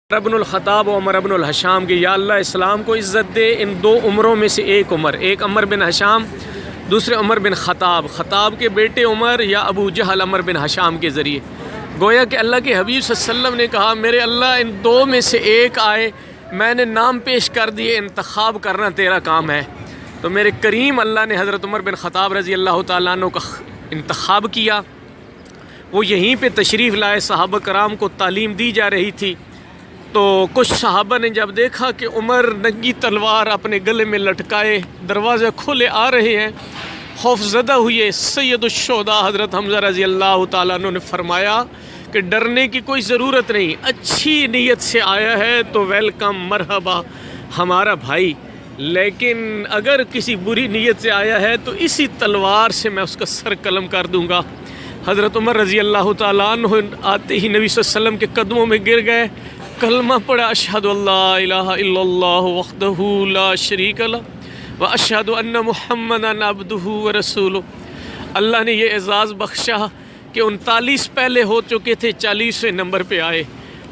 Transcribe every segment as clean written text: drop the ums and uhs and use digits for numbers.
ابن الخطاب و عمر ابن الحشام کی یا اللہ اسلام کو عزت دے ان دو عمروں میں سے ایک عمر، ایک عمر بن حشام دوسرے عمر بن خطاب، خطاب کے بیٹے عمر یا ابو جہل عمر بن حشام کے ذریعے۔ گویا کہ اللہ کے حبیب صلی اللہ علیہ وسلم نے کہا میرے اللہ ان دو میں سے ایک آئے، میں نے نام پیش کر دیے، انتخاب کرنا تیرا کام ہے۔ تو میرے کریم اللہ نے حضرت عمر بن خطاب رضی اللہ تعالیٰ عنہ کا انتخاب کیا۔ وہ یہیں پہ تشریف لائے، صحابہ کرام کو تعلیم دی جا رہی تھی۔ تو کچھ صحابہ نے جب دیکھا کہ عمر ننگی تلوار اپنے گلے میں لٹکائے دروازے کھلے آ رہے ہیں، خوف زدہ ہوئے۔ سید الشہداء حضرت حمزہ رضی اللہ تعالیٰ عنہ نے فرمایا کہ ڈرنے کی کوئی ضرورت نہیں، اچھی نیت سے آیا ہے تو ویلکم، مرحبا ہمارا بھائی، لیکن اگر کسی بری نیت سے آیا ہے تو اسی تلوار سے میں اس کا سر قلم کر دوں گا۔ حضرت عمر رضی اللہ تعالیٰ عنہ آتے ہی نبی صلی اللہ علیہ وسلم کے قدموں میں گر گئے، کلمہ پڑھا، اشہد اللہ الہ الا اللہ وحدہ لا شریک لہ واشہد ان محمدا عبدہ ورسولہ۔ اللہ نے یہ اعزاز بخشا کہ 39 پہلے ہو چکے تھے، 40ویں نمبر پہ آئے،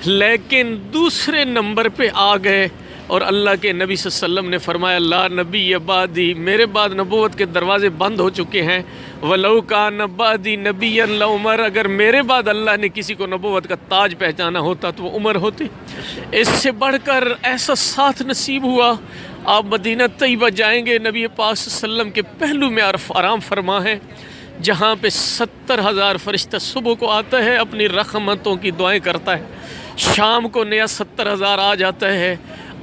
لیکن دوسرے نمبر پہ آ گئے، اور اللہ کے نبی صلی اللہ علیہ وسلم نے فرمایا لا نبی بعدی، میرے بعد نبوت کے دروازے بند ہو چکے ہیں۔ وَلَوْ كَانَ بَعْدِي نَبِيًّا لَعُمَرَ، اگر میرے بعد اللہ نے کسی کو نبوت کا تاج پہچانا ہوتا تو وہ عمر ہوتے۔ اس سے بڑھ کر ایسا ساتھ نصیب ہوا، آپ مدینہ طیبہ جائیں گے، نبی پاک صلی اللہ علیہ وسلم کے پہلو میں آرام فرما ہے، جہاں پہ 70,000 فرشتہ صبح کو آتا ہے، اپنی رحمتوں کی دعائیں کرتا ہے، شام کو نیا 70,000 آ جاتا ہے۔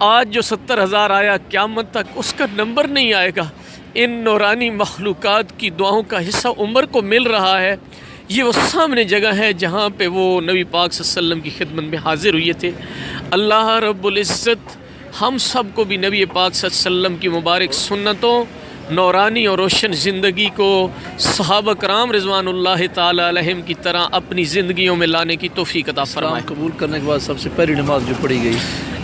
آج جو 70,000 آیا قیامت تک اس کا نمبر نہیں آئے گا۔ ان نورانی مخلوقات کی دعاؤں کا حصہ عمر کو مل رہا ہے۔ یہ وہ سامنے جگہ ہے جہاں پہ وہ نبی پاک صلی اللہ علیہ وسلم کی خدمت میں حاضر ہوئے تھے۔ اللہ رب العزت ہم سب کو بھی نبی پاک صلی اللہ علیہ وسلم کی مبارک سنتوں، نورانی اور روشن زندگی کو صحابہ کرام رضوان اللہ تعالی علیہم کی طرح اپنی زندگیوں میں لانے کی توفیق عطا فرمائے۔ قبول کرنے کے بعد سب سے پہلی نماز جو پڑھی گئی،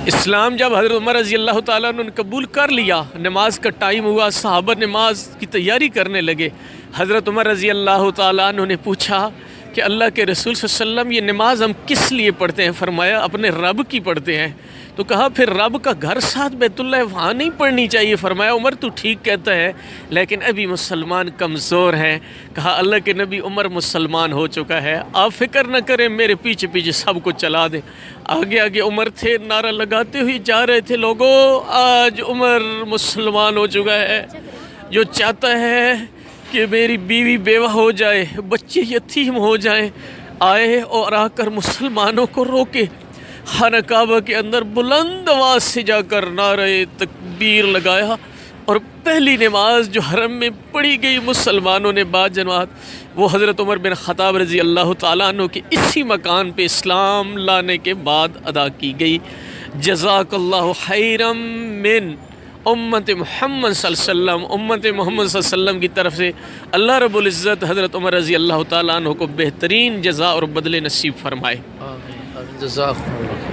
اسلام جب حضرت عمر رضی اللہ تعالیٰ عنہ نے قبول کر لیا، نماز کا ٹائم ہوا، صحابہ نماز کی تیاری کرنے لگے۔ حضرت عمر رضی اللہ تعالیٰ عنہ نے پوچھا کہ اللہ کے رسول صلی اللہ علیہ وسلم یہ نماز ہم کس لیے پڑھتے ہیں؟ فرمایا اپنے رب کی پڑھتے ہیں۔ تو کہا پھر رب کا گھر ساتھ بیت اللہ ہے، وہاں نہیں پڑھنی چاہیے؟ فرمایا عمر تو ٹھیک کہتا ہے، لیکن ابھی مسلمان کمزور ہیں۔ کہا اللہ کے نبی عمر مسلمان ہو چکا ہے، آپ فکر نہ کریں، میرے پیچھے پیچھے سب کو چلا دیں۔ آگے آگے عمر تھے، نعرہ لگاتے ہوئے جا رہے تھے، لوگوں آج عمر مسلمان ہو چکا ہے، جو چاہتا ہے کہ میری بیوی بیوہ ہو جائے، بچے یتیم ہو جائیں، آئے اور آ کر مسلمانوں کو روکے۔ خانہ کعبہ کے اندر بلند آواز سے جا کر نعرہ تکبیر لگایا، اور پہلی نماز جو حرم میں پڑھی گئی مسلمانوں نے با جماعت، وہ حضرت عمر بن خطاب رضی اللہ تعالیٰ عنہ کے اسی مکان پہ اسلام لانے کے بعد ادا کی گئی۔ جزاک اللہ خیرا من امت محمد صلی اللہ علیہ وسلم، امت محمد صلی اللہ علیہ وسلم کی طرف سے اللہ رب العزت حضرت عمر رضی اللہ تعالیٰ عنہ کو بہترین جزا اور بدلے نصیب فرمائے۔ آمین۔ جزاک اللہ۔